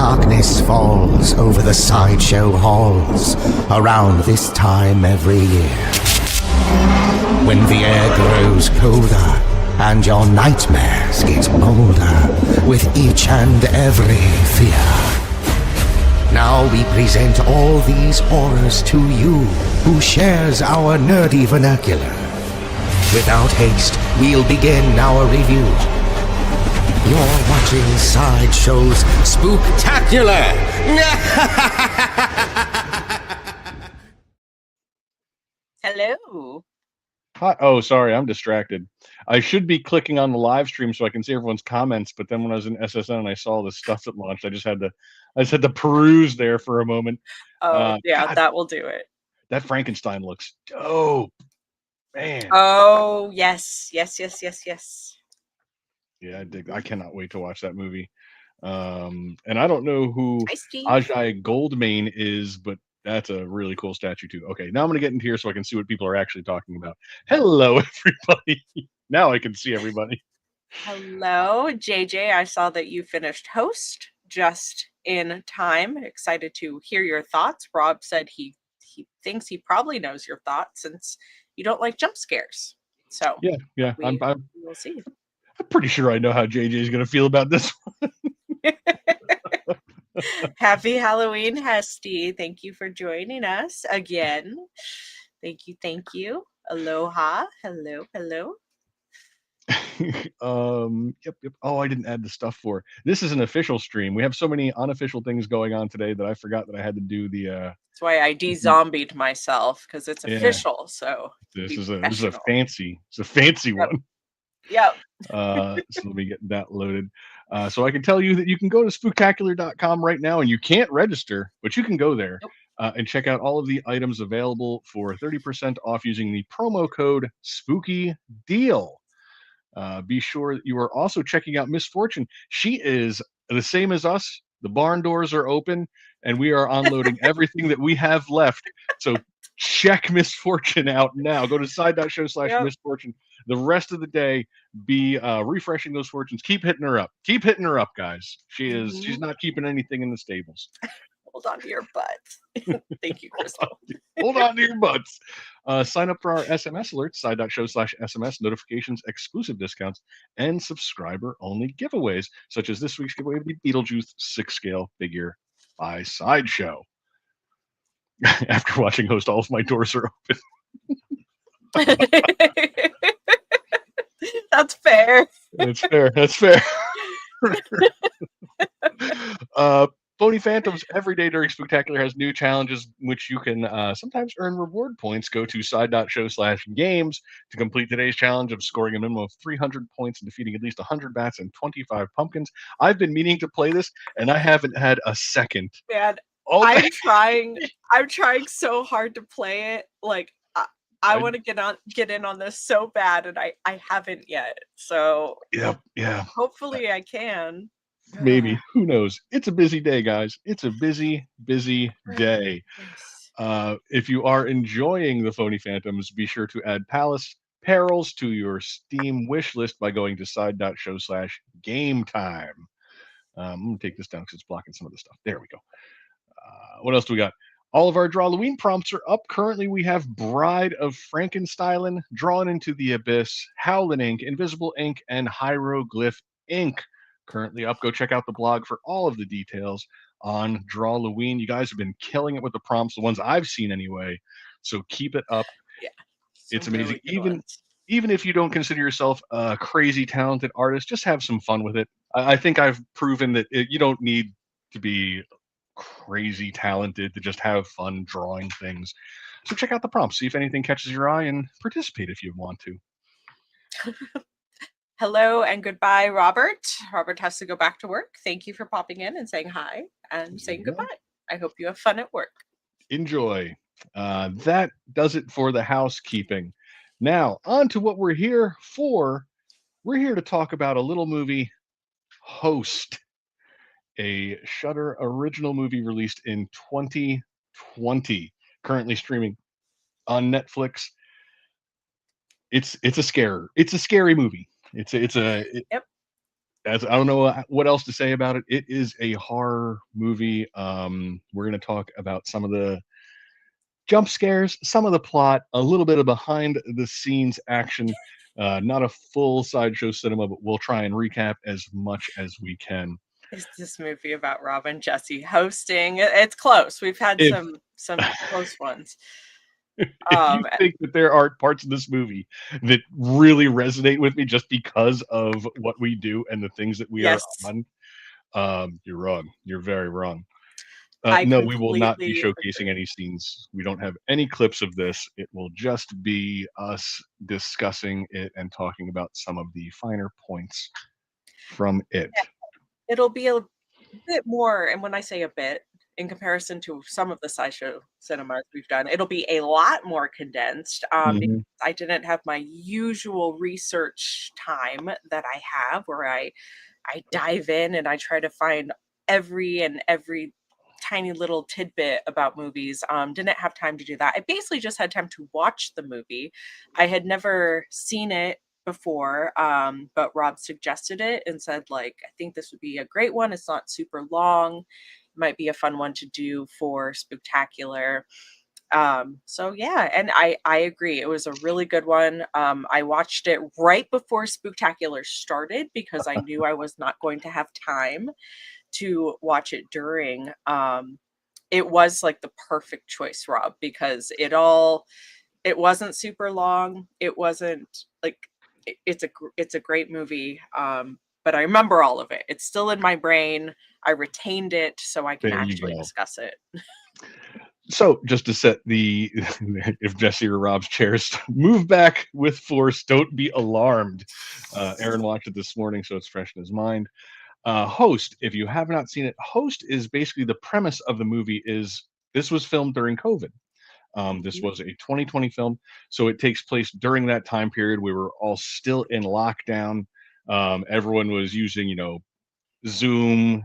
darkness falls over the sideshow halls around this time every year. When the air grows colder and your nightmares get bolder with each and every fear. Now we present all these horrors to you who shares our nerdy vernacular. Without haste, we'll begin our review. You're watching Sideshow's Spooktacular! Hello. Hi. Oh, sorry, I'm distracted. I should be clicking on the live stream so I can see everyone's comments, but then when I was in SSN and I saw the stuff that launched, I just had to peruse there for a moment. Oh, yeah, God, that will do it. that Frankenstein looks dope, man. Oh, yes. Yeah, I cannot wait to watch that movie. And I don't know who Hi, Steve. Ajay Goldmane is, but that's a really cool statue too. Okay, now I'm gonna get into here so I can see what people are actually talking about. Hello, everybody. Now I can see everybody. Hello, JJ. I saw that you finished host just in time. Excited to hear your thoughts. Rob said he thinks he probably knows your thoughts since you don't like jump scares. So yeah, we'll see. I'm pretty sure I know how JJ is gonna feel about this one. Happy Halloween, Hesty. Thank you for joining us again. Thank you. Aloha. Hello. Yep. Oh, I didn't add the stuff for this is an official stream. We have so many unofficial things going on today that I forgot that I had to do the That's why I de-zombied myself, because it's official. So this is a fancy one. Yep. So let me get that loaded. So I can tell you that you can go to spooktacular.com right now, and you can't register, but you can go there and check out all of the items available for 30% off using the promo code Spooky Deal. Be sure that you are also checking out Miss Fortune. She is the same as us. The barn doors are open, and we are unloading everything that we have left. So check Miss Fortune out now. Go to side.show/Miss Fortune. The rest of the day, be refreshing those fortunes. Keep hitting her up. Keep hitting her up, guys. She's not keeping anything in the stables. Hold on to your butts. Thank you, Crystal. Hold on to your butts. Sign up for our SMS alerts, side.show/SMS, notifications, exclusive discounts, and subscriber-only giveaways, such as this week's giveaway of the Beetlejuice 6-scale figure by Sideshow. After watching host, all of my doors are open. That's fair. That's fair. Phony Phantoms every day during Spooktacular has new challenges, which you can sometimes earn reward points. Go to side.show/games to complete today's challenge of scoring a minimum of 300 points and defeating at least 100 bats and 25 pumpkins. I've been meaning to play this, and I haven't had a second. Man, I'm trying so hard to play it. Like I want to get in on this so bad, and I haven't yet. So yeah. Hopefully I can. Maybe. Who knows? It's a busy day, guys. It's a busy day. If you are enjoying the Phony Phantoms, be sure to add Palace Perils to your Steam wish list by going to side.show/game time. I'm going to take this down because it's blocking some of the stuff. There we go. What else do we got? All of our Drawloween prompts are up. Currently, we have Bride of Frankenstein, Drawn into the Abyss, Howlin' Ink, Invisible Ink, and Hieroglyph Ink. Currently up. Go check out the blog for all of the details on Drawloween. You guys have been killing it with the prompts, the ones I've seen anyway. So keep it up. Yeah, it's amazing. Even if you don't consider yourself a crazy talented artist, just have some fun with it. I think I've proven that you don't need to be crazy talented to just have fun drawing things. So check out the prompts, see if anything catches your eye, and participate if you want to. Hello and goodbye, Robert. Robert has to go back to work. Thank you for popping in and saying hi and saying goodbye. I hope you have fun at work. Enjoy. That does it for the housekeeping. Now, on to what we're here for. We're here to talk about a little movie, Host, a Shudder original movie released in 2020, currently streaming on Netflix. It's a scary movie. It's as I don't know what else to say about it. It is a horror movie. We're going to talk about some of the jump scares, some of the plot, a little bit of behind the scenes action. Not a full Sideshow Cinema, but we'll try and recap as much as we can. Is this movie about Rob and Jesse hosting? It's close. We've had If some close ones. if you think that there are parts of this movie that really resonate with me just because of what we do and the things that we are Yes, on, you're wrong. You're very wrong. I No, we will not be completely showcasing agree. any scenes. We don't have any clips of this. It will just be us discussing it and talking about some of the finer points from it. It'll be a bit more, and when I say a bit, in comparison to some of the Sideshow cinemas we've done, it'll be a lot more condensed, because Mhm. I didn't have my usual research time that I have where I dive in and I try to find every tiny little tidbit about movies. Didn't have time to do that. I basically just had time to watch the movie. I had never seen it before, but Rob suggested it and said, like, I think this would be a great one. It's not super long. Might be a fun one to do for Spooktacular. So yeah, and I agree. It was a really good one. I watched it right before Spooktacular started because I knew I was not going to have time to watch it during. It was like the perfect choice, Rob, because it wasn't super long. It wasn't like it's a great movie. But I remember all of it. It's still in my brain. I retained it so I can There you actually go. discuss it. So just to set the if Jesse or Rob's chairs move back with force, don't be alarmed. Aaron watched it this morning, so it's fresh in his mind. Host, if you have not seen it, Host is basically the premise of the movie is this was filmed during COVID. This Mhm. was a 2020 film, so it takes place during that time period. We were all still in lockdown. Everyone was using, Zoom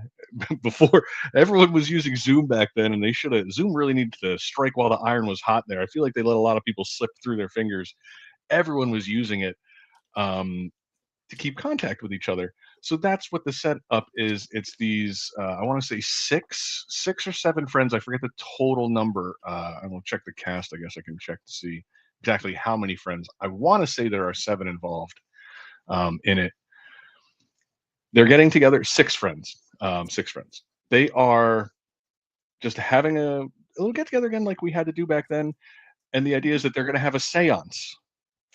before everyone was using Zoom back then, and they should have. Zoom really needed to strike while the iron was hot there. I feel like they let a lot of people slip through their fingers. Everyone was using it. Um, to keep contact with each other. So that's what the setup is. It's these I want to say six or seven friends. I forget the total number. I will check the cast. I guess I can check to see exactly how many friends. I want to say there are seven involved in it. They're getting together. Six friends. Six friends. They are just having a little get together again, like we had to do back then. And the idea is that they're going to have a séance.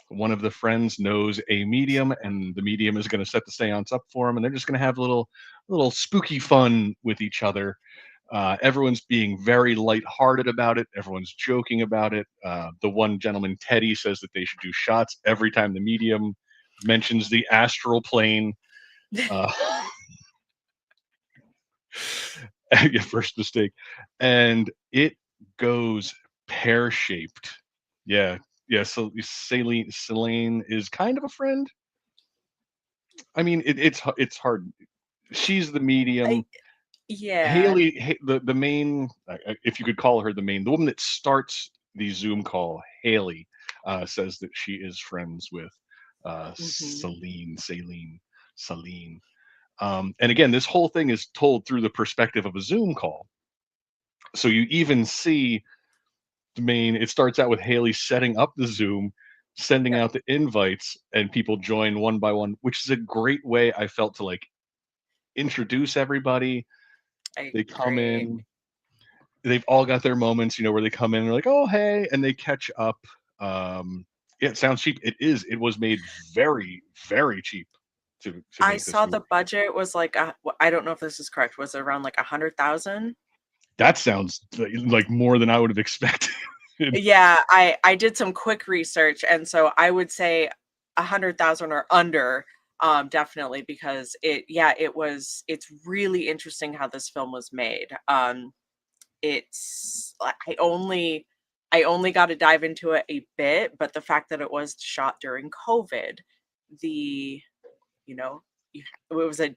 One of the friends knows a medium, and the medium is going to set the seance up for them, and they're just going to have a little spooky fun with each other. Everyone's being very lighthearted about it. Everyone's joking about it. The one gentleman, Teddy, says that they should do shots every time the medium mentions the astral plane. Uh, your first mistake, and it goes pear shaped. Yeah, yeah. So Celine is kind of a friend. I mean, it's hard. She's the I medium. yeah. Haley, the main, if you could call her the main, the woman that starts the Zoom call, Haley, says that she is friends with Mhm. Celine. And again, this whole thing is told through the perspective of a Zoom call. So you even see the main. It starts out with Haley setting up the Zoom, sending Yep, out the invites, and people join one by one, which is a great way I felt to like introduce everybody. I They come agree. in, they've all got their moments, where they come in and they're like, "Oh, hey," and they catch up. Yeah, it sounds cheap. It is. It was made very, very cheap to I make this saw the movie. budget was like I don't know if this is correct. Was it around like 100,000? That sounds like more than I would have expected. Yeah, I did some quick research, and so I would say 100,000 or under, definitely because it's really interesting how this film was made. It's like I only got to dive into it a bit, but the fact that it was shot during COVID, the you know, it was a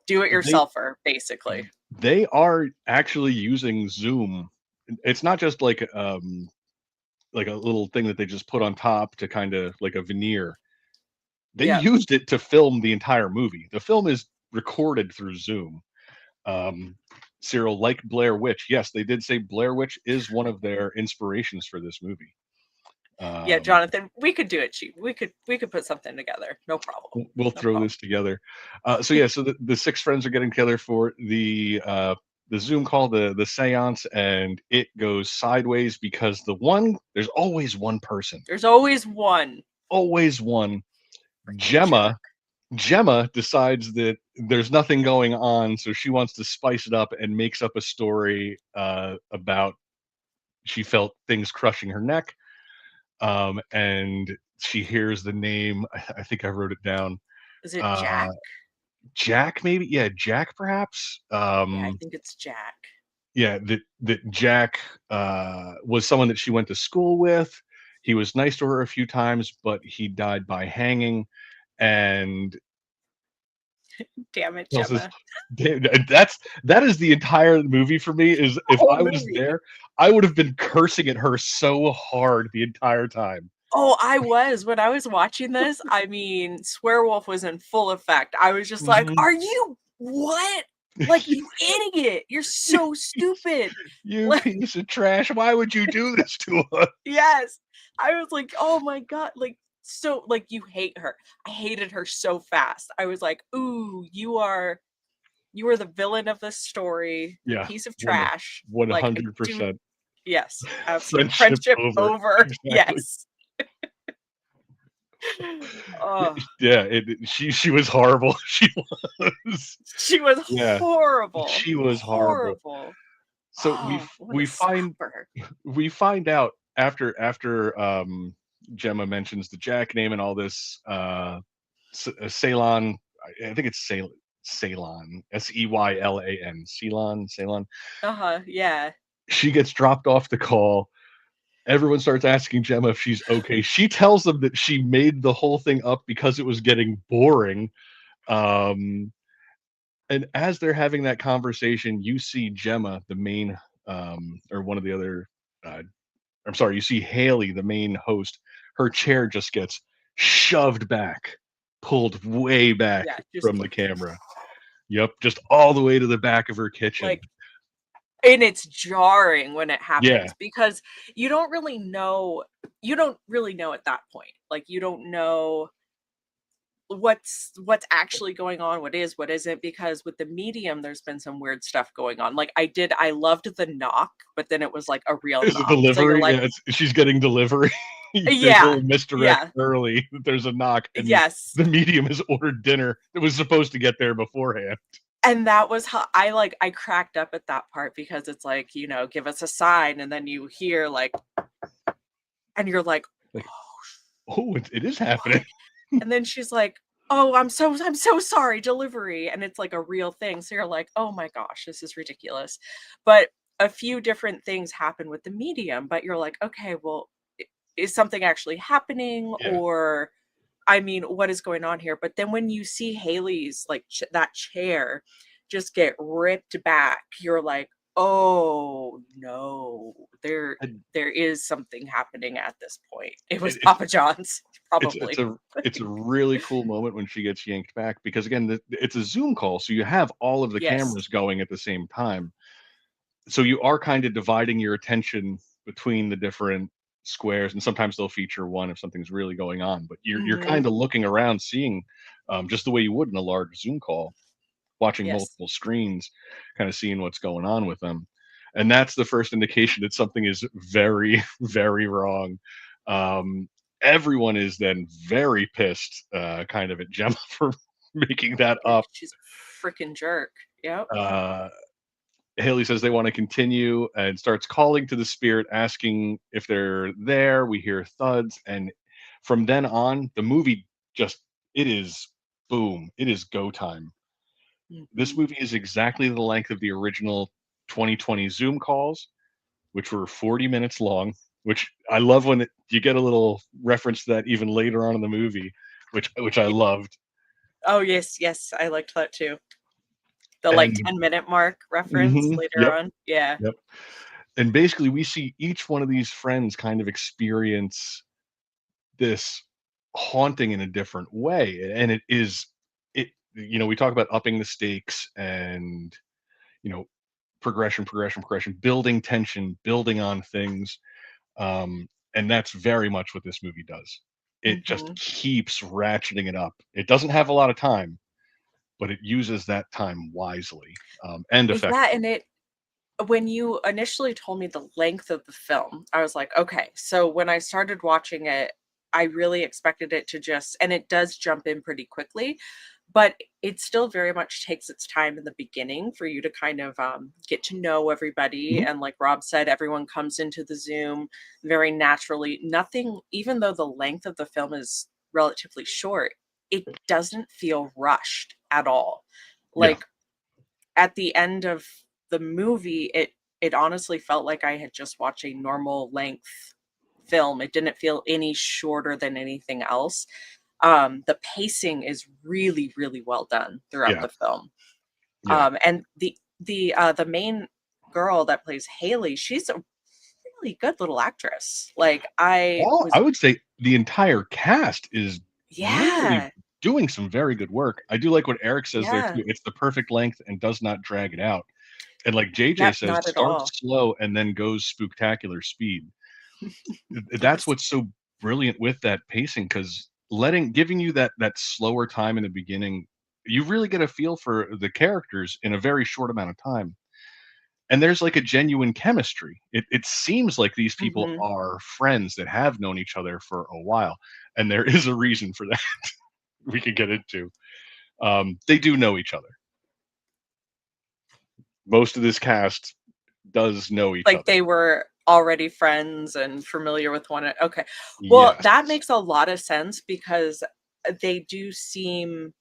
do it they yourselfer basically. they are actually using Zoom. It's not just like a little thing that they just put on top to kind of like a veneer. They Yeah. used it to film the entire movie. The film is recorded through Zoom. Cyril, like Blair Witch, yes, they did say Blair Witch is one of their inspirations for this movie. Yeah, Jonathan, we could do it cheap. We could put something together. No problem. We'll throw this together. So the six friends are getting together for the Zoom call, the seance, and it goes sideways because there's always one person. There's always one. Always one. Gemma decides that there's nothing going on, so she wants to spice it up and makes up a story about she felt things crushing her neck. And she hears the name. I think I wrote it down. Is it Jack? Jack, maybe? Yeah, Jack, perhaps. Yeah, I think it's Jack. Yeah, that Jack was someone that she went to school with. He was nice to her a few times, but he died by hanging. And damn it, Gemma. That is the entire movie for me. Is if I was there, I would have been cursing at her so hard the entire time. Oh, I was. When I was watching this, I mean, Swearwolf was in full effect. I was just like, are you what? Like, you idiot. You're so stupid. You piece of trash. Why would you do this to us? Yes. I was like, oh my God. Like, so, like, you hate her. I hated her so fast. I was like, ooh, you are the villain of this story. Yeah. Piece of trash. 100%. Yes. Absolutely. Friendship over. Exactly. Yes. Yeah, she was horrible. She was horrible. She was horrible. So we find out after Gemma mentions the Jack name and all this. Ceylon, I think it's Ceylon, Seylan, Ceylon. Yeah. She gets dropped off the call. Everyone starts asking Gemma if she's okay. She tells them that she made the whole thing up because it was getting boring. And as they're having that conversation, you see Gemma, the main, or one of the other, you see Haley, the main host. Her chair just gets shoved back, pulled way back from the camera. Yep, just all the way to the back of her kitchen. And it's jarring when it happens because you don't really know at that point. Like, you don't know what's actually going on, what is, what isn't, because with the medium there's been some weird stuff going on. Like, I loved the knock, but then it was like a real knock. Delivery. So she's getting delivery. Misdirect early. There's a knock. And the medium has ordered dinner that was supposed to get there beforehand. And that was how I cracked up at that part, because it's like, give us a sign, and then you hear like, and you're like, oh, it is happening. And then she's like, oh, I'm so sorry, delivery. And it's like a real thing. So you're like, oh my gosh, this is ridiculous. But a few different things happen with the medium, but you're like, okay, well, is something actually happening? Or, I mean, what is going on here? But then when you see Haley's like that chair just get ripped back, you're like, oh no, there is something happening at this point. It was Papa John's, probably. It's a really cool moment when she gets yanked back, because again, it's a Zoom call, so you have all of the cameras going at the same time. So you are kind of dividing your attention between the different squares, and sometimes they'll feature one if something's really going on, but you're kind of looking around, seeing just the way you would in a large Zoom call, watching multiple screens, kind of seeing what's going on with them. And that's the first indication that something is very, very wrong. Everyone is then very pissed kind of at Gemma for making that up. She's a freaking jerk. Yep. Haley says they want to continue and starts calling to the spirit, asking if they're there. We hear thuds. And from then on, the movie it is boom. It is go time. This movie is exactly the length of the original 2020 Zoom calls, which were 40 minutes long, which I love when you get a little reference to that even later on in the movie, which I loved. Oh, yes. I liked that too. The 10-minute mark reference later on. Yeah. Yep. And basically we see each one of these friends kind of experience this haunting in a different way. And we talk about upping the stakes and you know progression, building tension, building on things. And that's very much what this movie does. It just Mhm. keeps ratcheting it up. It doesn't have a lot of time, but it uses that time wisely, and Yeah, effectively. and it when you initially told me the length of the film, I was like, "Okay." So when I started watching it, I really expected it to just and it does jump in pretty quickly, but it still very much takes its time in the beginning for you to kind of, get to know everybody, Mhm. and like Rob said, everyone comes into the Zoom very naturally. Nothing even though the length of the film is relatively short, it doesn't feel rushed at all. Yeah, Like, at the end of the movie, it honestly felt like I had just watched a normal length film. It didn't feel any shorter than anything else. The pacing is really, really well done throughout yeah, the film. yeah. And the main girl that plays Haley, she's a really good little actress. Like, I All I was would say the entire cast is really yeah, doing some very good work. I do like what Eric says there yeah. too. It's the perfect length and does not drag it out. And like JJ Yep, says, not at starts all. slow and then goes spooktacular speed. That's Yes. what's so brilliant with that pacing, because giving you that slower time in the beginning, you really get a feel for the characters in a very short amount of time. And there's like a genuine chemistry. It seems like these people Mhm. are friends that have known each other for a while, and there is a reason for that we could get into. They do know each other. Most of this cast does know each Like, other. they were already friends and familiar with okay. Well, Yes. that makes a lot of sense because, they do seem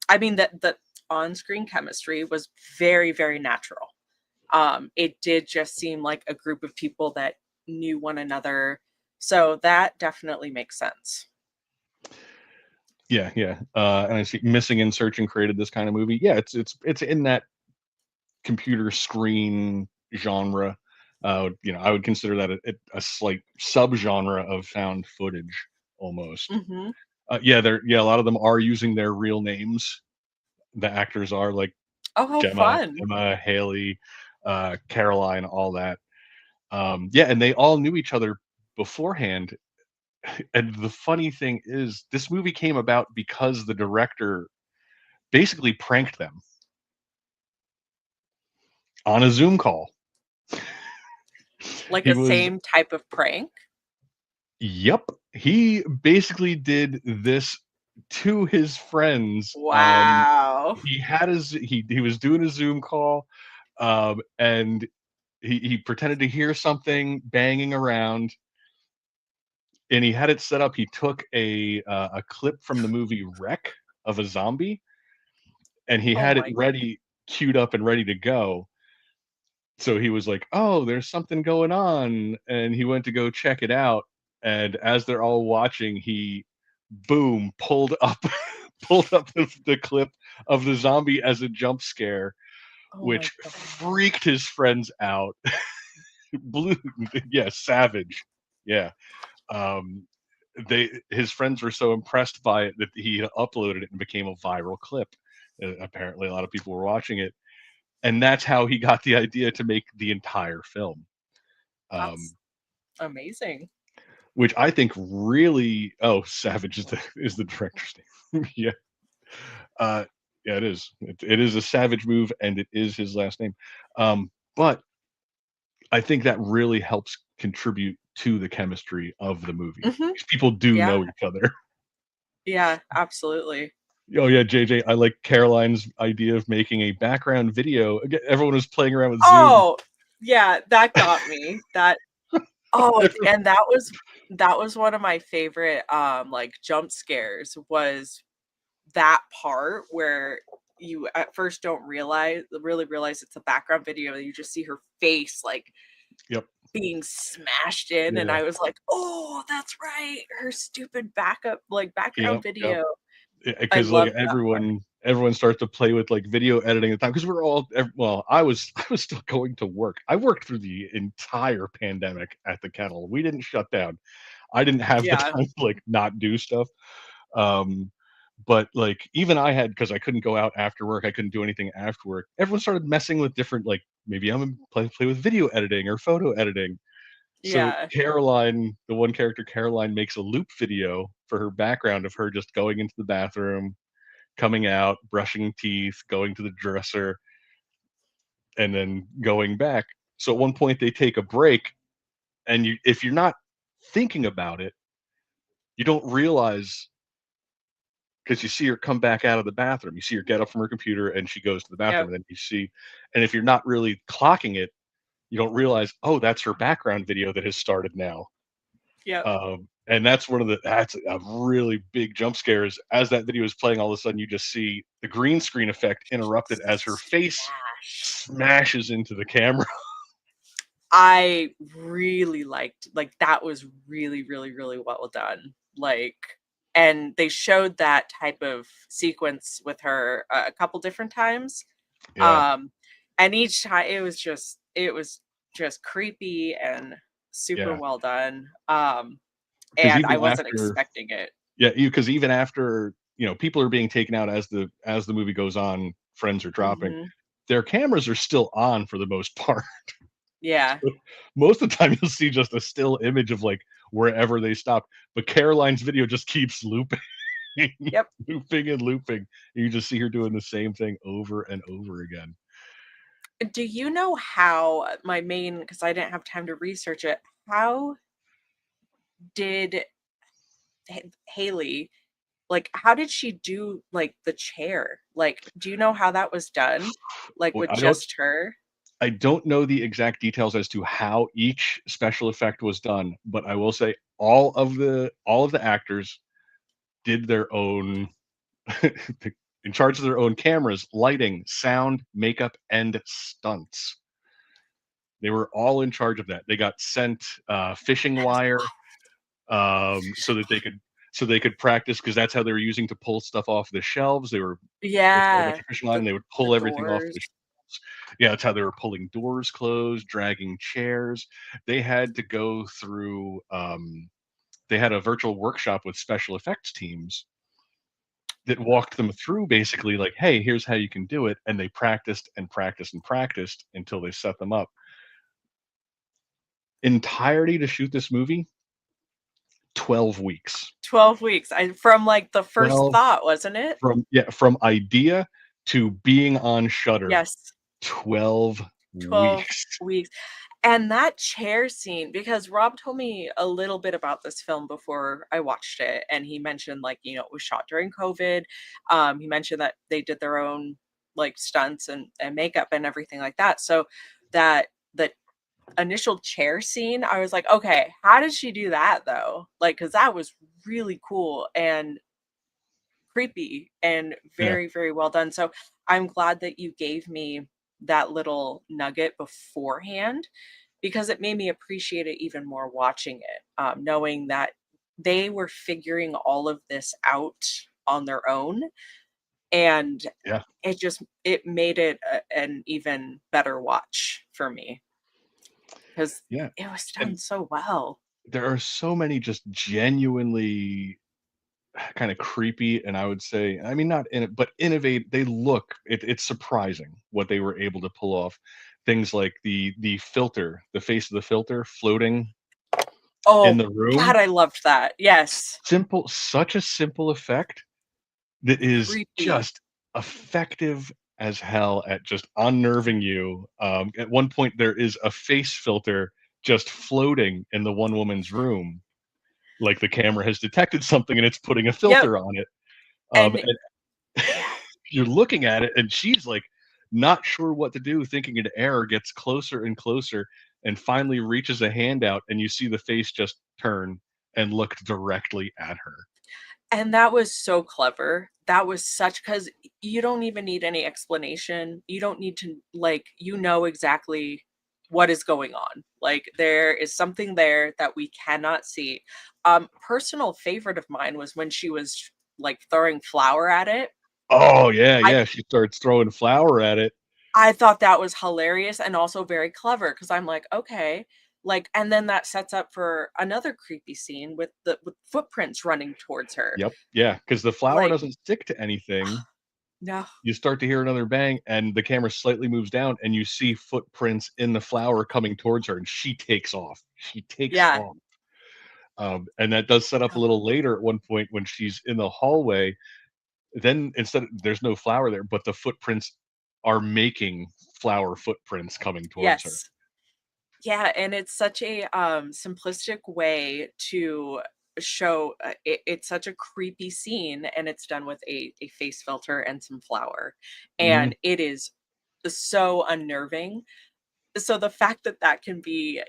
I mean, the on-screen chemistry was very, very natural. It did just seem like a group of people that knew one another, so that definitely makes sense. Yeah, yeah. And I see Missing in Searching created this kind of movie. Yeah, it's in that computer screen genre. I would consider that a slight subgenre of found footage almost. Mhm. A lot of them are using their real names. The actors are like Oh, how Gemma, fun. Haley, Caroline, all that. Yeah, and they all knew each other beforehand. And the funny thing is, this movie came about because the director basically pranked them on a Zoom call. Like He a was same type of prank? Yep. He basically did this to his friends. Wow. He was doing a Zoom call, and he pretended to hear something banging around, and he had it set up. He took a clip from the movie Wreck of a zombie, and he Oh had it my ready, queued up and ready to go. So he was like, "Oh, there's something going on," and he went to go check it out. And as they're all watching, he boom pulled up pulled up the clip of the zombie as a jump scare, oh my which god. freaked his friends out. Blue, yeah, savage, yeah. Um, his friends were so impressed by it that he uploaded it and became a viral clip. Apparently, a lot of people were watching it, and that's how he got the idea to make the entire film. That's Um, amazing. which I think really, oh, Savage is the director's name. Yeah, uh, yeah, it is. It is a Savage move, and it is his last name. But I think that really helps contribute to the chemistry of the movie. Mhm. These people do Yeah. know each other. Yeah, absolutely. Oh yeah, JJ, I like Caroline's idea of making a background video. Again, everyone was playing around with Zoom. Oh, yeah, that got me. And that was one of my favorite, like, jump scares was that part where you at first don't really realize it's a background video, and you just see her face, like, Yep. being smashed in, and Yeah. I was like, "Oh, that's right, her stupid background Yep. Yep. video." I Because like love that part. everyone starts to play with like video editing at the time, because we're all well, I was still going to work. I worked through the entire pandemic at the kennel. We didn't shut down. I didn't have the Yeah. time to like not do stuff. um But like even I had, because I couldn't go out after work, I couldn't do anything after work. Everyone started messing with different, like maybe I'm gonna play with video editing or photo editing. So Yeah. Caroline, the one character Caroline, makes a loop video for her background of her just going into the bathroom, coming out, brushing teeth, going to the dresser, and then going back. So at one point they take a break, and if you're not thinking about it, you don't realize, because you see her come back out of the bathroom. You see her get up from her computer and she goes to the bathroom, Yep. and then you see, and if you're not really clocking it, you don't realize, oh, that's her background video that has started now. Yep. And that's a really big jump scare, is as that video is playing, all of a sudden you just see the green screen effect interrupted as her face Smash. smashes into the camera. I really liked, like, that was really, really, really well done. Like, and they showed that type of sequence with her a couple different times. Yeah, Um, and each time it was just creepy and super yeah. well done. Because And I even wasn't after, expecting it. yeah, because even after, people are being taken out as the movie goes on, friends are dropping. Mhm. Their cameras are still on for the most part. Yeah. Most of the time, you'll see just a still image of like wherever they stopped. But Caroline's video just keeps looping, Yep. looping and looping. And you just see her doing the same thing over and over again. Do you know how my main, because I didn't have time to research it, how did Haley, like, how did she do, like, the chair? Like, do you know how that was done? Like, Well, with just her? I don't know the exact details as to how each special effect was done, but I will say all of the actors did their own, in charge of their own cameras, lighting, sound, makeup, and stunts. They were all in charge of that. They got sent fishing That is wire, so fishing that they wire. could practice, because that's how they were using to pull stuff off the shelves. They had a bunch Yeah. of fishing line, The and they would the pull everything off doors. the shelves. Yeah, that's how they were pulling doors closed, dragging chairs. They had to go through. They had a virtual workshop with special effects teams that walked them through, basically like, hey, here's how you can do it, and they practiced and practiced and practiced until they set them up. Entirety to shoot this movie, 12 weeks. 12 weeks. I from, like, the first 12 thought, wasn't it? from idea to being on Shutter, Yes. 12 12 weeks. weeks. And that chair scene, because Rob told me a little bit about this film before I watched it, and he mentioned, like, it was shot during COVID. He mentioned that they did their own, like, stunts and makeup and everything like that. So that the initial chair scene, I was like, "Okay, how did she do that though?" Like, because that was really cool and creepy and Yeah, very, very well done. So I'm glad that you gave me that little nugget beforehand, because it made me appreciate it even more watching it, knowing that they were figuring all of this out on their own, and yeah, it made it an even better watch for me, because yeah, it was done and so well. there are so many just genuinely kind of creepy, and I would say, I mean, not in it, but innovate. It's surprising what they were able to pull off. Things like the filter, the face of the filter floating in Oh the room. god, I loved that. Yes. Such a simple effect that is Creepy. just effective as hell at just unnerving you. At one point, there is a face filter just floating in the one woman's room, like the camera has detected something and it's putting a Yep. filter on it. And And yeah. you're looking at it, and she's like not sure what to do, thinking an error, gets closer and closer, and finally reaches a hand out, and you see the face just turn and look directly at her. And that was so clever. That was such, because you don't even need any explanation. You don't need to, like, exactly what is going on. Like, there is something there that we cannot see. Personal favorite of mine was when she was, like, throwing flour at it. Oh yeah, I yeah. She starts throwing flour at it. I thought that was hilarious and also very clever, because I'm like, "Okay, Like, and then that sets up for another creepy scene with footprints running towards her. Yep. Yeah, because the flower Like, doesn't stick to anything. no. You start to hear another bang, and the camera slightly moves down, and you see footprints in the flower coming towards her, and she takes off. She takes Yeah. off. And that does set up a little later at one point when she's in the hallway. Then instead of, there's no flower there, but the footprints are making flower footprints coming towards her. Yes. Yeah, and it's such a simplistic way to show it's such a creepy scene, and it's done with a face filter and some flour, Mhm. and it is so unnerving. So the fact that that can be,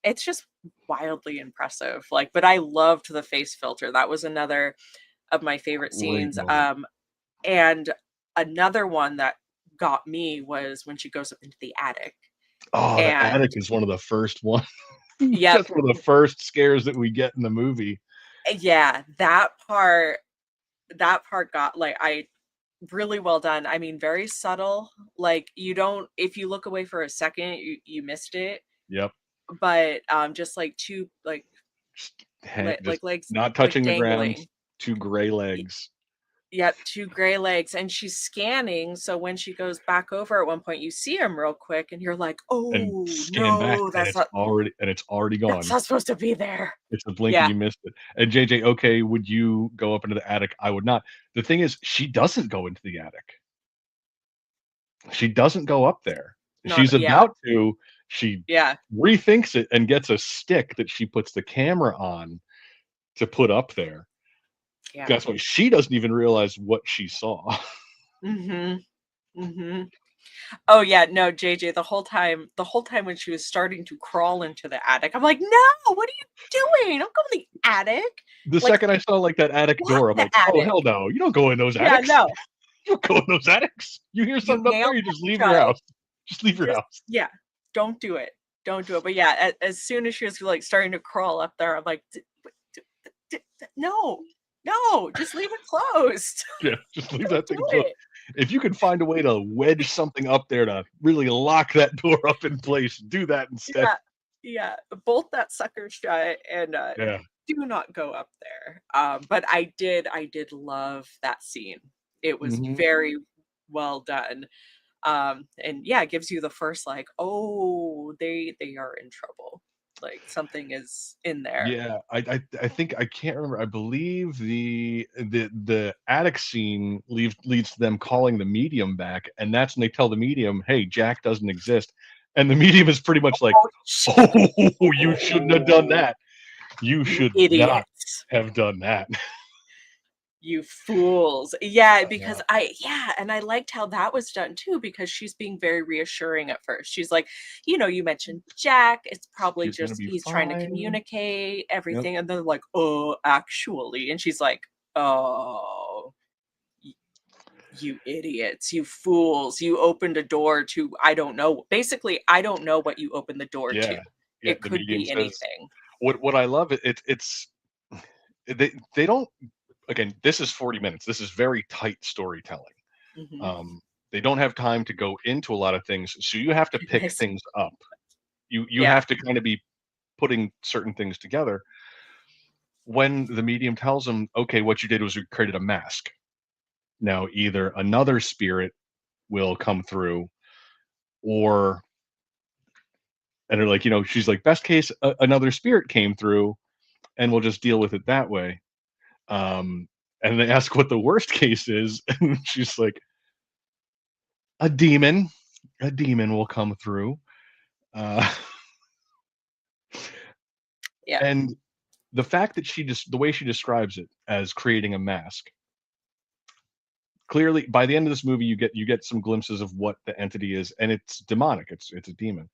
it's just wildly impressive. Like, but I loved the face filter. That was another of my favorite Great scenes. moment. And another one that got me was when she goes up into the attic. Oh, the And attic is one of the first one. yep, That's one of the first scares that we get in the movie. yeah, that part got, like, I really well done. I mean, very subtle. Like, you don't, if you look away for a second, you missed it. Yep. But just like two Just like legs not like touching the ground, dangling. 2 gray Y- legs. Yep, two gray legs, and she's scanning. So when she goes back over at one point, you see him real quick, and you're like, And "Oh scan back, no, and it's already that's gone. not supposed to be there." It's a blink and Yeah, you missed it. And JJ, okay, would you go up into the attic? I would not. The thing is, she doesn't go into the attic. She doesn't go up there. not She's yeah, about to. She yeah, rethinks it and gets a stick that she puts the camera on to put up there. yeah. Guess what? She doesn't even realize what she saw. Mhm. Mhm. Oh, yeah, no, JJ, the whole time when she was starting to crawl into the attic, I'm like, "No, what are you doing? Don't go in the attic." The Like, second I saw, like, that attic lock door, I'm the like, "Oh, attic. hell no. You don't go in those Yeah, attics. no, You don't go in those attics. You hear you something up there, nailed you that just leave your shut. house. Just leave your Just house." yeah, don't do it. Don't do it. But yeah, as soon as she was, like, starting to crawl up there, I'm like, no, no, just leave it closed. Yeah, just leave Don't that do thing closed. it." If you can find a way to wedge something up there to really lock that door up in place, do that instead. Yeah, yeah, bolt that sucker shut and, Yeah. do not go up there. But I did love that scene. It was Mhm. very well done. And yeah, it gives you the first like, "Oh, they are in trouble." Like something is in there. Yeah, I think I can't remember. I believe the attic scene leads to them calling the medium back, and that's when they tell the medium, "Hey, Jack doesn't exist." And the medium is pretty much like, Oh, shit. "Oh, you shouldn't have done Oh, that. You you should not idiots. have done that." You fools. Yeah, Uh, because yeah, and I liked how that was done too, because she's being very reassuring at first. She's like, you mentioned Jack, it's probably She's gonna just be he's trying to fine. communicate Yep. everything. And they're like, "Oh, actually." And she's like, "Oh, y- you idiots, you fools. You opened a door to, I don't know. Basically, I don't know what you opened the door to. Yeah. Yeah, It the could medium be says anything." what I love it's they don't, again, this is 40 minutes. This is very tight storytelling. Hmm. Um, they don't have time to go into a lot of things, so you have to pick Goodness. things up. You Yeah. have to kind of be putting certain things together. When the medium tells them, "Okay, what you did was you created a mask. Now either another spirit will come through, or," and they're like, she's like, "Best case, another spirit came through, and we'll just deal with it that way." Um, and they ask what the worst case is, and she's like, "A demon. A demon will come through." Uh, Yeah. and the fact that the way she describes it as creating a mask, clearly by the end of this movie you get some glimpses of what the entity is, and it's demonic. It's a demon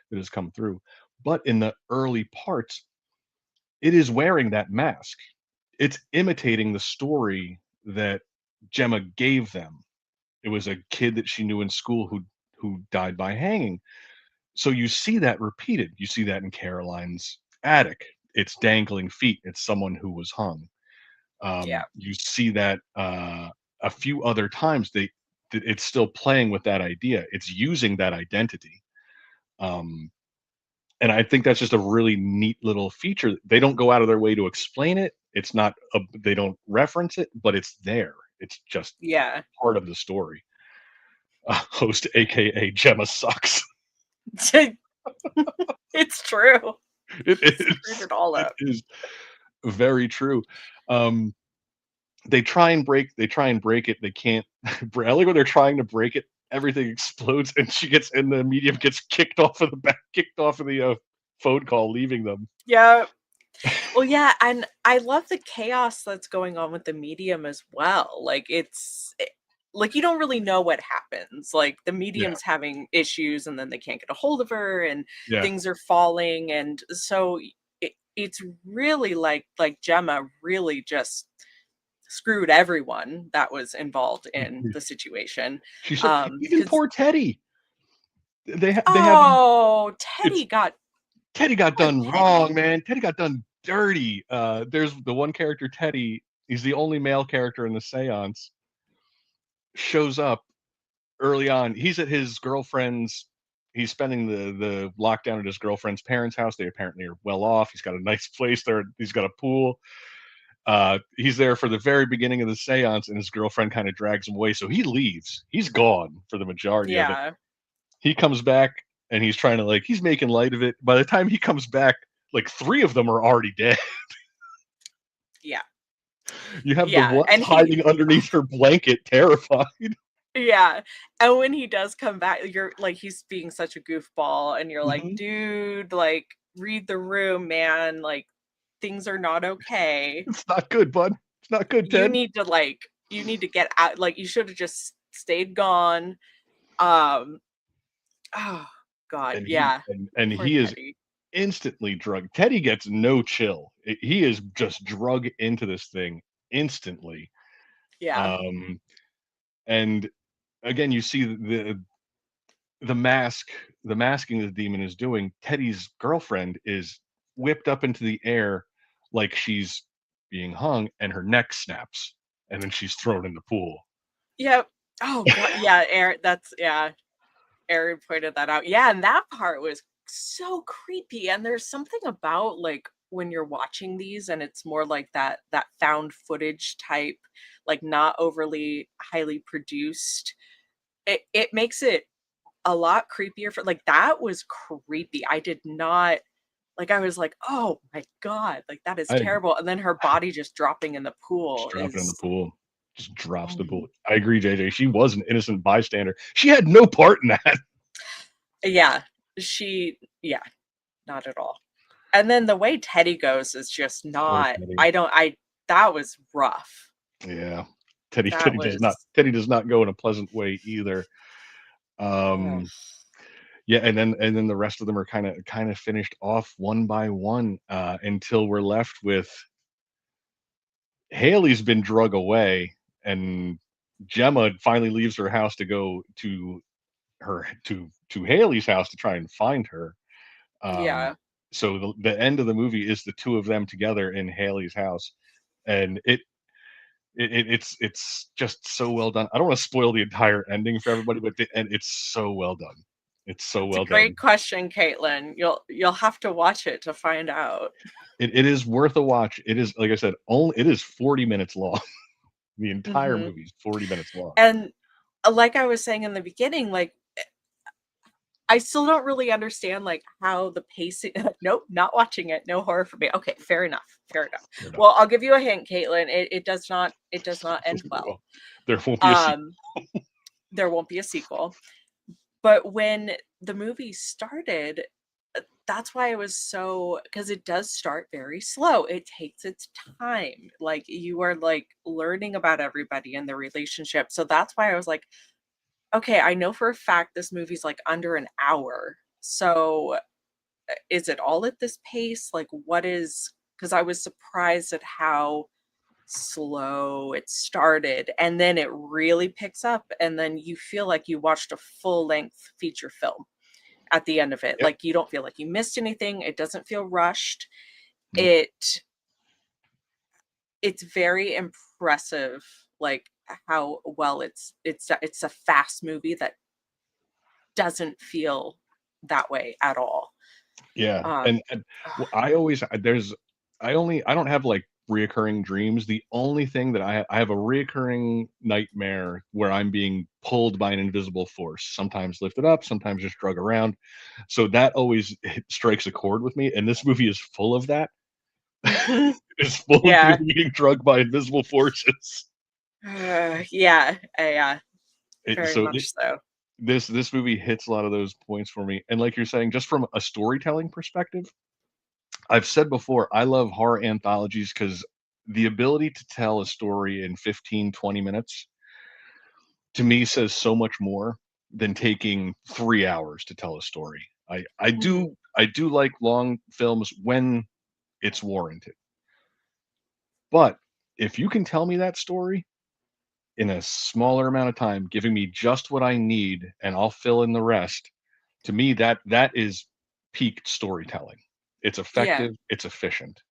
that has come through. But in the early parts, it is wearing that mask. It's imitating the story that Gemma gave them. It was a kid that she knew in school who died by hanging. So you see that repeated. You see that in Caroline's attic. It's dangling feet. It's someone who was hung. Yeah. You see that a few other times. It's still playing with that idea. It's using that identity. Um, And I think that's just a really neat little feature. They don't go out of their way to explain it. It's not they don't reference it, but it's there. It's just Yeah. part of the story. Host, aka Gemma, sucks. It's true. It Screwed is. it all It up. is very true. They try and break. They try and break it. They can't. I like when they're trying to break it. Everything explodes, and she gets in the medium, gets kicked off of the phone call, leaving them. Yeah. Well, yeah, and I love the chaos that's going on with the medium as well. Like like you don't really know what happens. Like the Yeah, medium's having issues and then they can't get a hold of her and yeah. things are falling and so it's really like Gemma really just screwed everyone that was involved in the situation. She said, even Cuz poor Teddy. They have oh, it's Teddy got poor done wrong, Teddy. man. Teddy got done dirty. There's the one character, Teddy. He's the only male character in the seance. Shows up early on. He's at his girlfriend's. He's spending the lockdown at his girlfriend's parents' house. They apparently are well off. He's got a nice place there. He's got a pool. He's there for the very beginning of the seance, and his girlfriend kind of drags him away. So he leaves. He's gone for the majority of it. Yeah. He comes back, and he's trying to he's making light of it. By the time he comes back, like 3 of them are already dead. Yeah. You have the Yeah. one And hiding underneath her blanket, terrified. yeah. And when he does come back, you're like, he's being such a goofball, and you're like, Mhm. dude, like, read the room, man. Like, things are not okay. It's not good, bud. It's not good, You Ted. need to you need to get out. Like, you should have just stayed gone. Um, oh God, And yeah. Poor he is Teddy. instantly drugged. Teddy gets no chill. He is just drug into this thing instantly. Yeah. Um, and again, you see the mask, the masking the demon is doing. Teddy's girlfriend is whipped up into the air like she's being hung, and her neck snaps, and then she's thrown in the pool. Yep. Oh God. Yeah. Aaron, yeah. Aaron pointed that out. Yeah, and that part was so creepy. And there's something about like when you're watching these and it's more like that found footage type, like not overly highly produced. It makes it a lot creepier for like that was creepy. I did not like I was like, "Oh my God, like that is I terrible." And then her body just dropping in the just pool drop it in the is pool. Just drops the oh, pool. I agree, JJ. She was an innocent bystander. She had no part in that. yeah. Yeah, not at all. And then the way Teddy goes is just Poor not Teddy. I that was rough. Yeah. That was Teddy does not go in a pleasant way either. oh, Um yeah, and then the rest of them are kind of finished off one by one until we're left with Haley's been drug away, and Gemma finally leaves her house to go to Haley's house to try and find her. Um, yeah. so the end of the movie is the two of them together in Haley's house, and it's just so well done. I don't want to spoil the entire ending for everybody, but and it's so well done. It's so It's a well done. great question, Caitlin. You'll have to watch it to find out. It is worth a watch. It is, like I said, only it is 40 minutes long. The entire Mhm. movie is 40 minutes long. And like I was saying in the beginning, like I still don't really understand like how the pacing nope, not watching it. No horror for me. Okay, fair enough. Fair enough. Fair enough. Well, I'll give you a hint, Caitlin. It does not end well. Well, there won't be a sequel. Um there won't be a sequel. But when the movie started, that's why it was so because it does start very slow. It takes its time. Like you are like learning about everybody and their relationship. So that's why I was like, okay, I know for a fact this movie's like under an hour. So is it all at this pace? Like what is because I was surprised at how slow it started and then it really picks up and then you feel like you watched a full length feature film at the end of it. Yep. Like you don't feel like you missed anything. It doesn't feel rushed. Nope. It's very impressive like how well it's a fast movie that doesn't feel that way at all. Yeah, Um, and I always I don't have like reoccurring dreams. The only thing that I have a reoccurring nightmare where I'm being pulled by an invisible force, sometimes lifted up, sometimes just drug around. So that always strikes a chord with me, and this movie is full of that. It's full of yeah, people being drugged by invisible forces. yeah, very So much so. this movie hits a lot of those points for me. And like you're saying, just from a storytelling perspective, I've said before, I love horror anthologies because the ability to tell a story in 15, 20 minutes to me says so much more than taking 3 hours to tell a story. Mhm. I do like long films when it's warranted. But if you can tell me that story in a smaller amount of time, giving me just what I need and I'll fill in the rest, to me that is peak storytelling. It's Yeah, effective, it's efficient.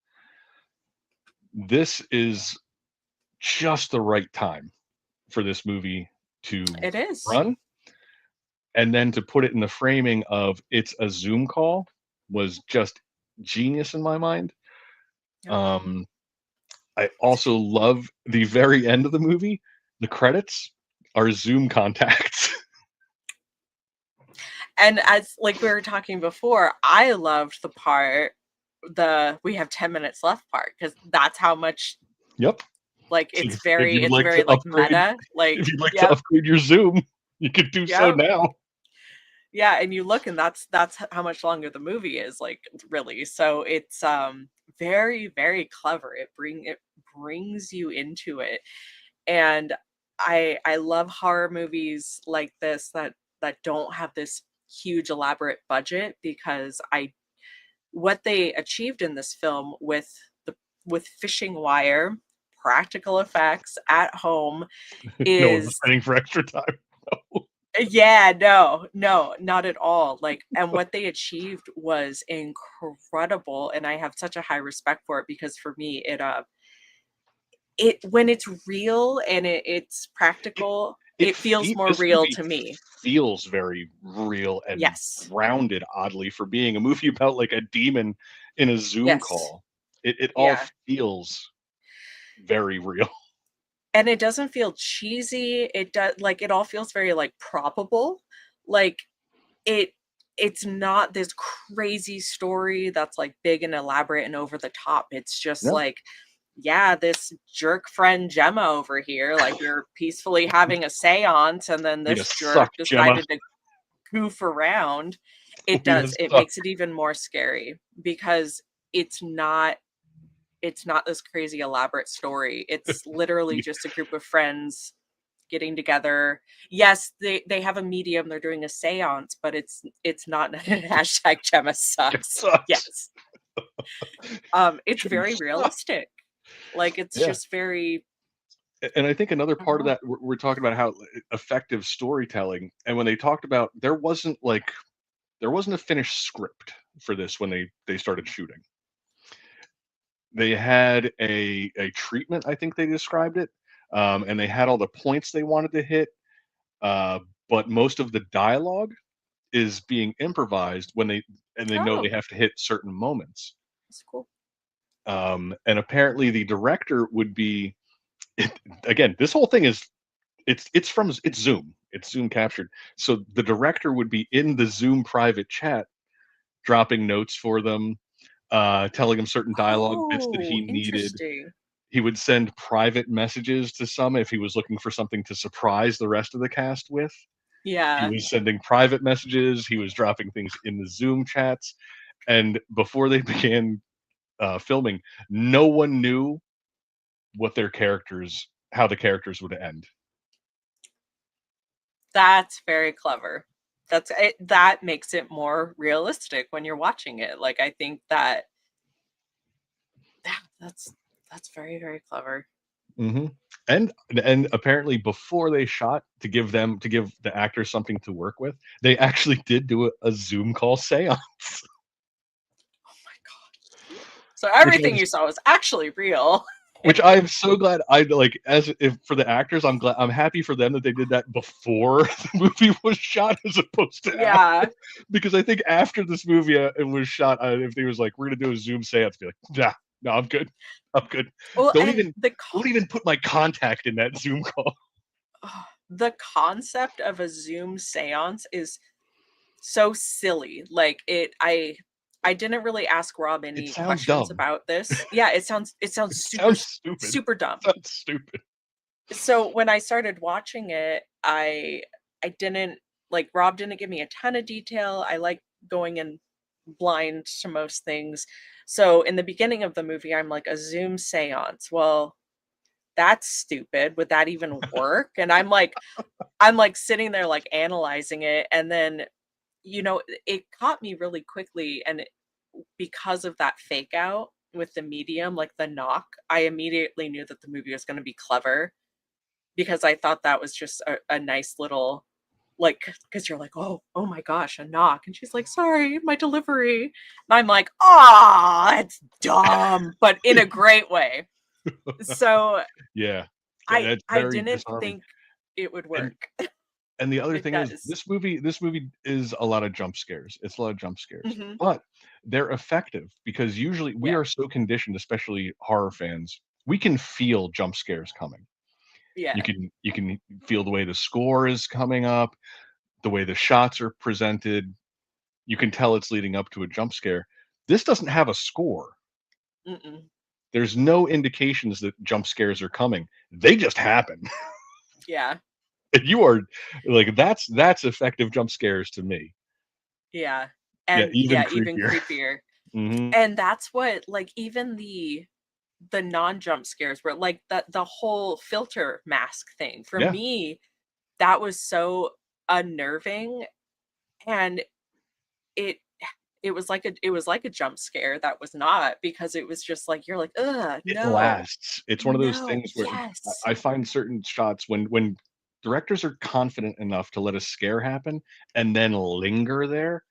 This is just the right time for this movie to it is. run, and then to put it in the framing of it's a Zoom call was just genius in my mind. Yep. Um, I also love the very end of the movie. The credits are Zoom contacts. And as like we were talking before, I loved the part, the we have 10 minutes left part, because that's how much Yep. like So if you'd it's like very to like upgrade, meta. Like, if you'd like to yep, upgrade your Zoom, you could do so yep. now. Yeah, and you look and that's how much longer the movie is, like, really. So it's very, very clever. It brings you into it. And I love horror movies like this that don't have this huge elaborate budget, because I what they achieved in this film the with fishing wire, practical effects at home No one's is spending for extra time. yeah, no, not at all. Like, and what they achieved was incredible, and I have such a high respect for it, because for me it when it's real and it's practical, it feels more This real movie to me. feels very real and Yes. grounded, oddly, for being a movie about like a demon in a Zoom Yes. call. It all Yeah. feels very real. And it doesn't feel cheesy. It does, like, it all feels very like probable. Like, it it's not this crazy story that's like big and elaborate and over the top. It's just No, like, yeah, this jerk friend Gemma over here, like, we're peacefully having a seance, and then way to this jerk suck, Gemma. decided to goof around. Way to It suck. makes it even more scary, because it's not it's not this crazy elaborate story. It's literally just a group of friends getting together. Yes, they have a medium, they're doing a seance, but it's not hashtag Gemma Gemma sucks. sucks. Yes. It's Gemma very sucks. realistic. Like, it's Yeah. just very And I think another I don't part of know. that, we're talking about how effective storytelling. And when they talked about, there wasn't a finished script for this when they started shooting. They had a treatment, I think they described it, and they had all the points they wanted to hit, uh, but most of the dialogue is being improvised when they know they Oh, have to hit certain moments. that's cool. And apparently the director would be it, again. This whole thing is it's Zoom. It's Zoom captured. So the director would be in the Zoom private chat, dropping notes for them, telling them certain dialogue bits that Oh, he needed. interesting. He would send private messages to some if he was looking for something to surprise the rest of the cast with. He Yeah. was sending private messages. He was dropping things in the Zoom chats. And before they began filming, no one knew how the characters would end. That's very clever. That makes it more realistic when you're watching it. Like, I think that yeah, that's very, very clever. hmm and apparently before they shot to give the actors something to work with, they actually did do a Zoom call seance, Oh my god. So which I everything was you saw was actually real. Which I'm so glad I like as if for the actors, I'm happy for them that they did that before the movie was shot as opposed to after. Yeah. Because I think after this movie it was shot, if they was like, we're gonna do a Zoom seance, be like, nah, no, I'm good. I'm good. Well, Don't and even put my contact in that Zoom call. the concept of a Zoom seance is so silly. Like I didn't really ask Rob It any sounds questions dumb. about this. Yeah, it sounds It super sounds stupid. super dumb. It sounds stupid. So when I started watching it, I didn't like Rob didn't give me a ton of detail. I like going in blind to most things. So in the beginning of the movie, I'm like a Zoom seance. Well, that's stupid. Would that even work? And I'm like sitting there like analyzing it, and then it caught me really quickly, and because of that fake out with the medium, like the knock, I immediately knew that the movie was going to be clever because I thought that was just a nice little like because you're like, oh my gosh, a knock. And she's like, sorry, my delivery. And I'm like, oh, it's dumb, but in a great way. So Yeah. I That's I very didn't disarming. think it would And work. and the other It thing is does. this movie is a lot of jump scares. It's a lot of jump scares. Hmm. But they're effective because usually we Yeah. are so conditioned, especially horror fans, we can feel jump scares coming. Yeah. You can feel the way the score is coming up, the way the shots are presented. You can tell it's leading up to a jump scare. This doesn't have a score. Mm-mm. There's no indications that jump scares are coming. They just happen. Yeah. You are like that's effective jump scares to me. Yeah. Yeah, And even yeah, even creepier. creepier. Mhm. And that's what like even the non-jump scares were like the whole filter mask thing. For Yeah, me, that was so unnerving, and it it was like a jump scare that was not because it was just like you're like, "Ugh, it no. lasts. It's one of those No." things where Yes. I find certain shots when directors are confident enough to let a scare happen and then linger there,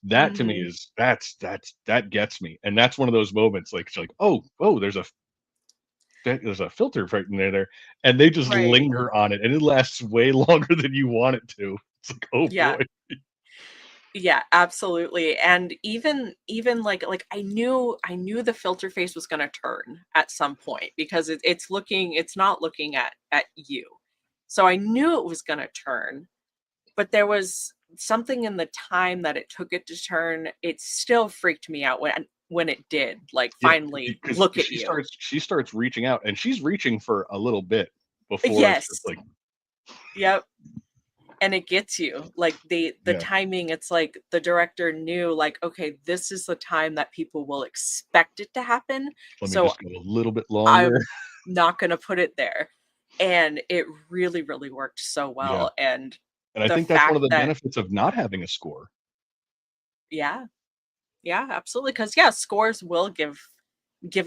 that to me Mhm. is that gets me. And that's one of those moments like it's like, "Oh, there's a filter right in there," and they just Right. linger on it, and it lasts way longer than you want it to. It's like, "Oh boy." Yeah. Yeah, absolutely. And even like I knew the filter face was gonna turn at some point because it's not looking at you. So I knew it was gonna turn, but there was something in the time that it took it to turn. It still freaked me out when it did, like Yeah, finally because look at you. she starts reaching out, and she's reaching for a little bit before it's just Yes. like, Yep. And it gets you. Like the yeah, timing, it's like the director knew like, okay, this is the time that people will expect it to happen. let me So just go a little bit longer. I'm not gonna put it there. And it really, really worked so Yeah, well. And and I the think that's one fact of the that benefits of not having a score. yeah, yeah, absolutely. Because yeah, scores will give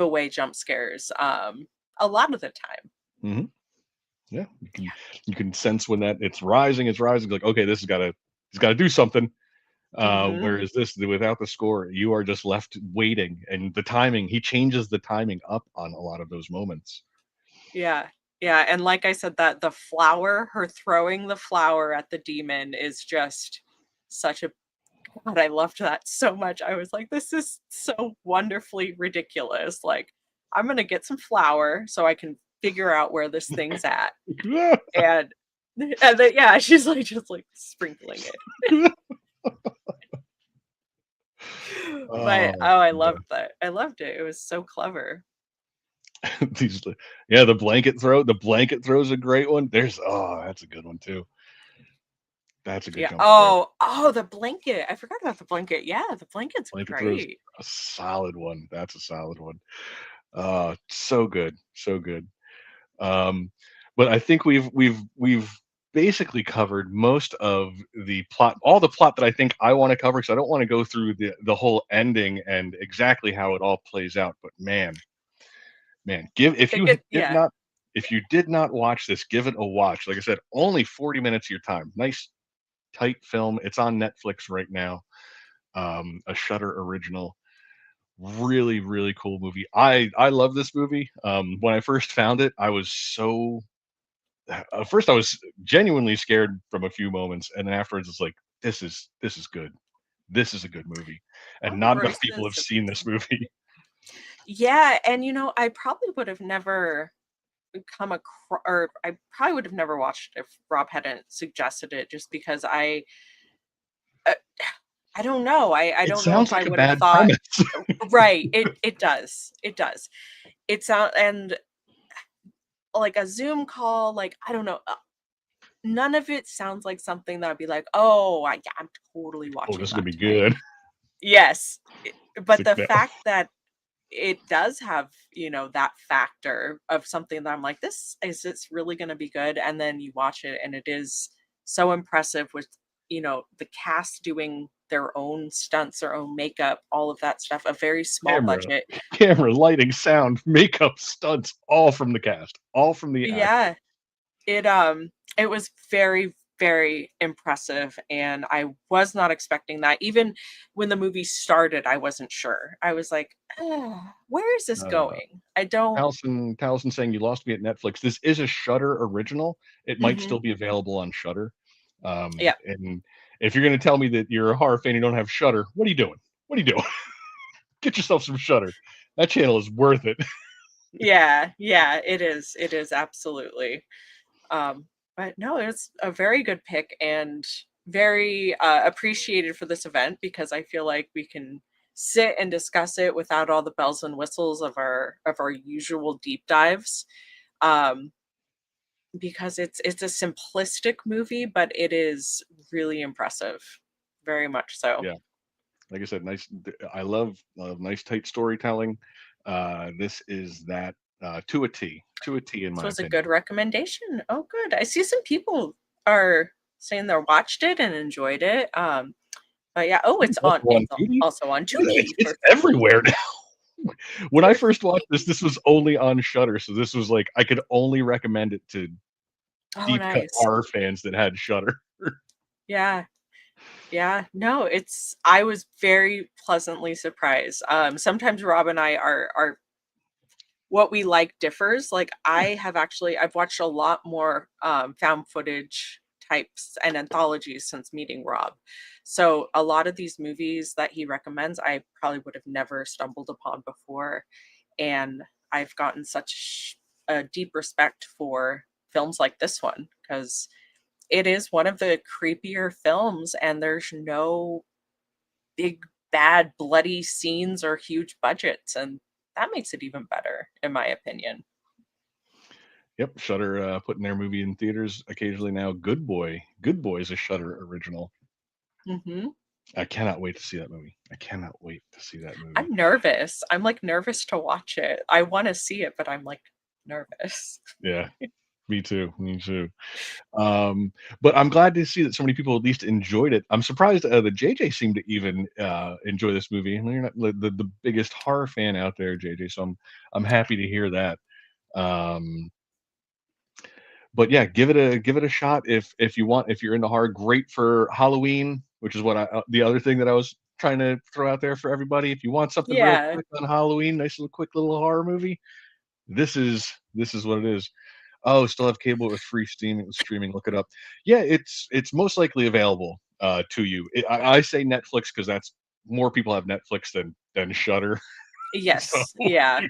away jump scares a lot of the time. Mhm. Yeah, you can sense when that it's rising, like, "Okay, this has gotta it's gotta do something." Hmm. Whereas this, without the score, you are just left waiting, and the timing, he changes the timing up on a lot of those moments. Yeah. Yeah. And like I said, that the flower, her throwing the flower at the demon is just such a God, I loved that so much. I was like, this is so wonderfully ridiculous. Like, I'm gonna get some flour so I can figure out where this thing's at. And and then yeah, she's like just like sprinkling it. But Oh, oh, I yeah. loved that. I loved it. It was so clever. These yeah, the blanket throw's a great one. That's a good one too. That's a good Yeah. jump scare. Oh, the blanket. I forgot about the blanket. Yeah, the blanket's Blanket throw's great. a solid one. That's a solid one. So good, so good. Um, but I think we've basically covered most of the plot, all the plot that I think I want to cover. So I don't want to go through the whole ending and exactly how it all plays out. But man, give if It you get did yeah. not if you did not watch this, give it a watch. Like I said, only 40 minutes of your time. Nice tight film. It's on Netflix right now. A Shutter original. Really, really cool movie. I love this movie. When I first found it, I was so first I was genuinely scared from a few moments, and then afterwards it's like this is good. This is a good movie, and Oh, not enough people have versus seen this movie. yeah, and I probably would have never come across, or I probably would have never watched it if Rob hadn't suggested it, just because uh, I don't know. I It don't know sounds if I like a would have bad thought. premise. Right. It does. It does. It's out, and like a Zoom call, like I don't know. None of it sounds like something that I'd be like, oh, yeah, I'm totally Oh, watching this is gonna that be tonight. good. Yes, It's but like, the no. fact that it does have, that factor of something that I'm like, this is it's really going to be good, and then you watch it and it is so impressive with, the cast doing their own stunts, their own makeup, all of that stuff, a very small Camera, budget. camera, lighting, sound, makeup, stunts, all from the cast, all from the actors. Yeah, it was very, very impressive, and I was not expecting that. Even when the movie started, I wasn't sure. I was like, where is this Uh, going? I don't. Towson saying you lost me at Netflix. This is a Shudder original. It might Mhm. still be available on Shudder. Yeah. And if you're going to tell me that you're a horror fan, you don't have Shudder, what are you doing? What are you doing? Get yourself some Shudder. That channel is worth it. Yeah, yeah, it is absolutely. Um, but no, it's a very good pick, and very appreciated for this event, because I feel like we can sit and discuss it without all the bells and whistles of our usual deep dives. Um, because it's a simplistic movie, but it is really impressive. Very much so. Yeah, like I said, nice. I love nice tight storytelling. This is that to a T, in This my was a opinion. good recommendation. Oh, good. I see some people are saying they watched it and enjoyed it. But yeah, oh, It's also on it's Tubi. also on Yeah, it's, Tubi it's for everywhere now. When I first watched free. this was only on Shudder, so this was like I could only recommend it to Oh, deep cut nice. horror fans that had Shudder. Yeah. Yeah. No, I was very pleasantly surprised. Sometimes Rob and I are what we like differs. Like I've watched a lot more found footage types and anthologies since meeting Rob. So a lot of these movies that he recommends, I probably would have never stumbled upon before. And I've gotten such a deep respect for films like this one, because it is one of the creepier films, and there's no big bad bloody scenes or huge budgets, and that makes it even better in my opinion. Yep, Shudder putting their movie in theaters occasionally now. Good Boy, Good Boy is a Shudder original. Mhm. I cannot wait to see that movie. I cannot wait to see that movie. I'm nervous. I'm, like, nervous to watch it. I wanna see it, but I'm, like, nervous. Yeah, me too. Me too. But I'm glad to see that so many people at least enjoyed it. I'm surprised that JJ seemed to even enjoy this movie. I know you're not the biggest horror fan out there, JJ, so I'm happy to hear that. Um, but yeah, give it a shot if you want. If you're into horror, great for Halloween, which is what the other thing that I was trying to throw out there for everybody. If you want something real Yeah. quick on Halloween, nice little quick little horror movie, this is what it is. Oh, still have cable with free streaming. Look it up. Yeah, it's most likely available to you. I say Netflix because that's more people have Netflix than Shutter. So Yes. Yeah.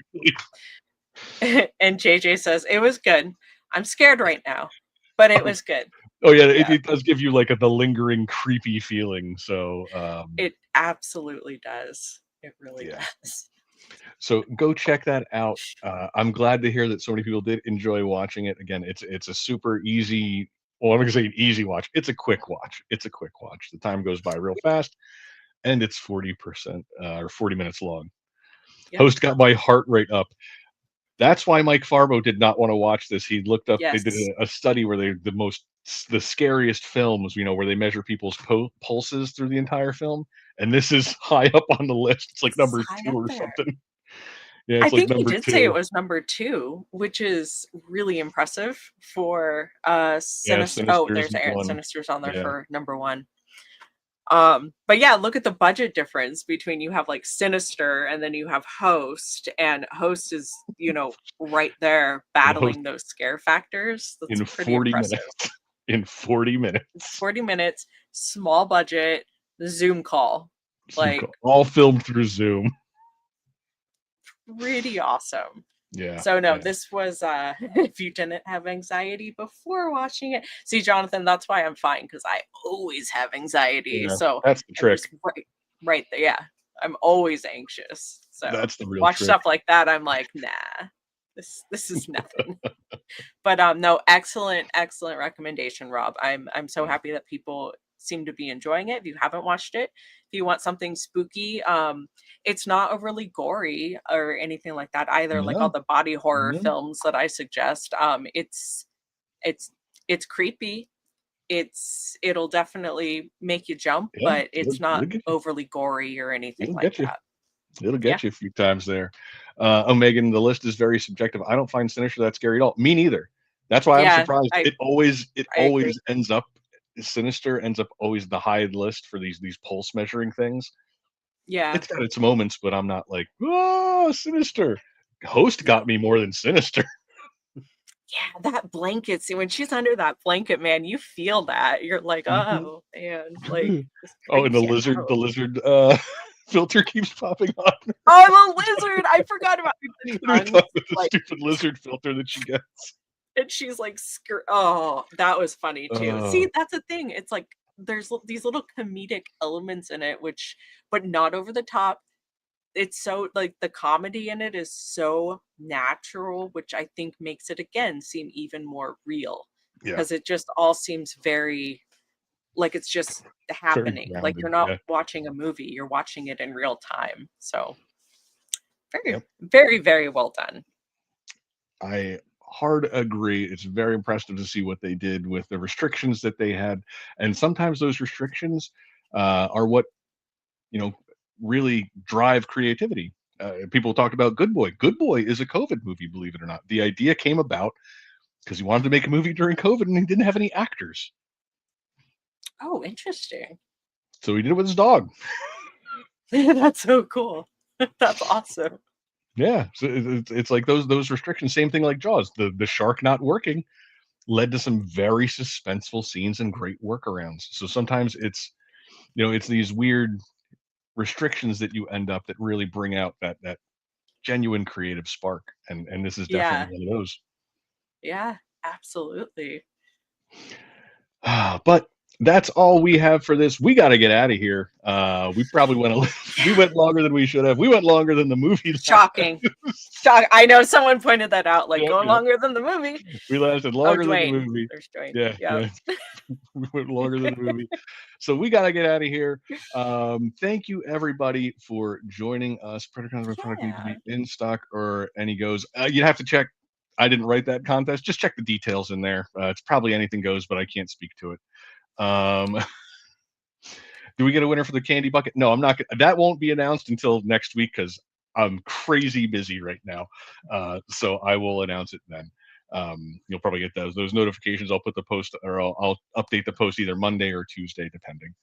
And JJ says, "It was good. I'm scared right now, but it oh, was good." oh yeah, Yeah. it does give you like the lingering creepy feeling. So It absolutely does. It really yeah, does. so go check that out. I'm glad to hear that so many people did enjoy watching it. Again, it's a super easy. Well, I'm gonna say easy watch. It's a quick watch. It's a quick watch. The time goes by real fast, and it's 40% or 40 minutes long. Yep. Host got my heart rate up. That's why Mike Farbo did not want to watch this. He looked up. They did Yes. a study where the scariest films, where they measure people's pulses through the entire film, and this is high up on the list. It's like It's number high two up or there. something. Yeah, I it's like think he number did say it two. was number 2, which is really impressive for, Yeah, Sinister. Oh, Sinister's there's Aaron one. Sinister's on there Yeah, for number 1. But yeah, look at the budget difference between you have like Sinister and then you have Host, and Host is, right there And Host battling those scare factors. That's in pretty 40 impressive. minutes. In 40 minutes. 40 minutes, small budget, Zoom call. Like, all filmed through Zoom. pretty awesome. Yeah. So no, yeah. this was if you didn't have anxiety before watching it. See, Jonathan, that's why I'm fine, because I always have anxiety. Yeah, So that's the I'm trick. just right there. Yeah. I'm always anxious. So That's the real watch trick. stuff like that. I'm like, nah, this is nothing. But no, excellent recommendation, Rob. I'm so happy that people seem to be enjoying it. If you haven't watched it, if you want something spooky, it's not overly gory or anything like that either, like all No. the body horror No. films that I suggest. It's creepy. It'll definitely make you jump, Yeah, but it's not it'll get you. overly gory or anything It'll like get you. that. It'll get Yeah. you a few times there. Megan, the list is very subjective. I don't find Sinister that scary at all. Me neither. That's why I'm Yeah, surprised. I It always agree. ends up Sinister ends up always the high list for these pulse measuring things. Yeah. It's got its moments, but I'm not like, oh, Sinister. Host got me more than Sinister. Yeah, that blanket. See, when she's under that blanket, man, you feel that. You're like, Mhm. oh man, like this Oh, and the creeps you lizard out. filter keeps popping on. Oh, the lizard! I forgot about the We tongue. talked about the Like, stupid lizard filter that she gets. and she's like, oh, that was funny too. See, that's the thing. It's like there's these little comedic elements in it, but not over the top. It's so like the comedy in it is so natural, which I think makes it again seem even more real, Yeah, because it just all seems very like it's just happening. Like grounded, you're not yeah. watching a movie, you're watching it in real time. So very, Yep. very, very well done. I hard agree. It's very impressive to see what they did with the restrictions that they had, and sometimes those restrictions are what really drive creativity. People talked about Good Boy. Good Boy is a COVID movie, believe it or not. The idea came about because he wanted to make a movie during COVID and he didn't have any actors, Oh, interesting. so he did it with his dog. That's so cool. That's awesome. Yeah, so it's like those restrictions. Same thing like Jaws. The shark not working led to some very suspenseful scenes and great workarounds. So sometimes it's these weird restrictions that you end up that really bring out that genuine creative spark, and this is Yeah. definitely one of those. Yeah, absolutely. But that's all we have for this. We got to get out of here. We probably we went longer than we should have. We went longer than the movie. Shocking. I know someone pointed that out, like Yep, going yep. longer than the movie. We lasted longer than the Dwayne. movie. There's Dwayne. Yeah. We went longer than the movie. So we got to get out of here. Thank you, everybody, for joining us. Product need to be in stock or any goes. You'd have to check. I didn't write that contest. Just check the details in there. It's probably anything goes, but I can't speak to it. Do we get a winner for the candy bucket? No, I'm not. That won't be announced until next week because I'm crazy busy right now. So I will announce it then. You'll probably get those notifications. I'll put the post, or I'll update the post either Monday or Tuesday, depending.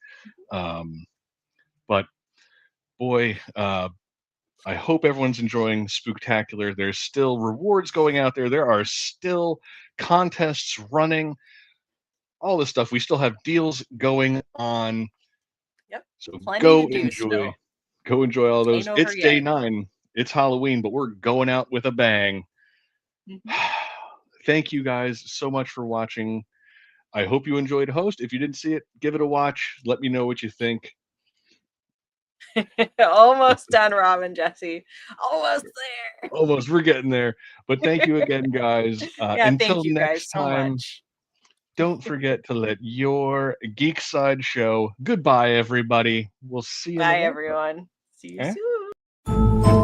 But boy, I hope everyone's enjoying Spooktacular. There's still rewards going out there. There are still contests running. All this stuff. We still have deals going on. Yep. So Plenty go to do enjoy. still. Go enjoy all those. Ain't over It's day yet. 9. It's Halloween, but we're going out with a bang. Thank you guys so much for watching. I hope you enjoyed Host. If you didn't see it, give it a watch. Let me know what you think. Almost done, Rob and Jesse. Almost there. Almost. We're getting there. But thank you again, guys. Yeah, until thank you next guys so time, much. don't forget to let your geek side show. Goodbye, everybody. We'll see you. Bye, everyone. See you Eh? soon.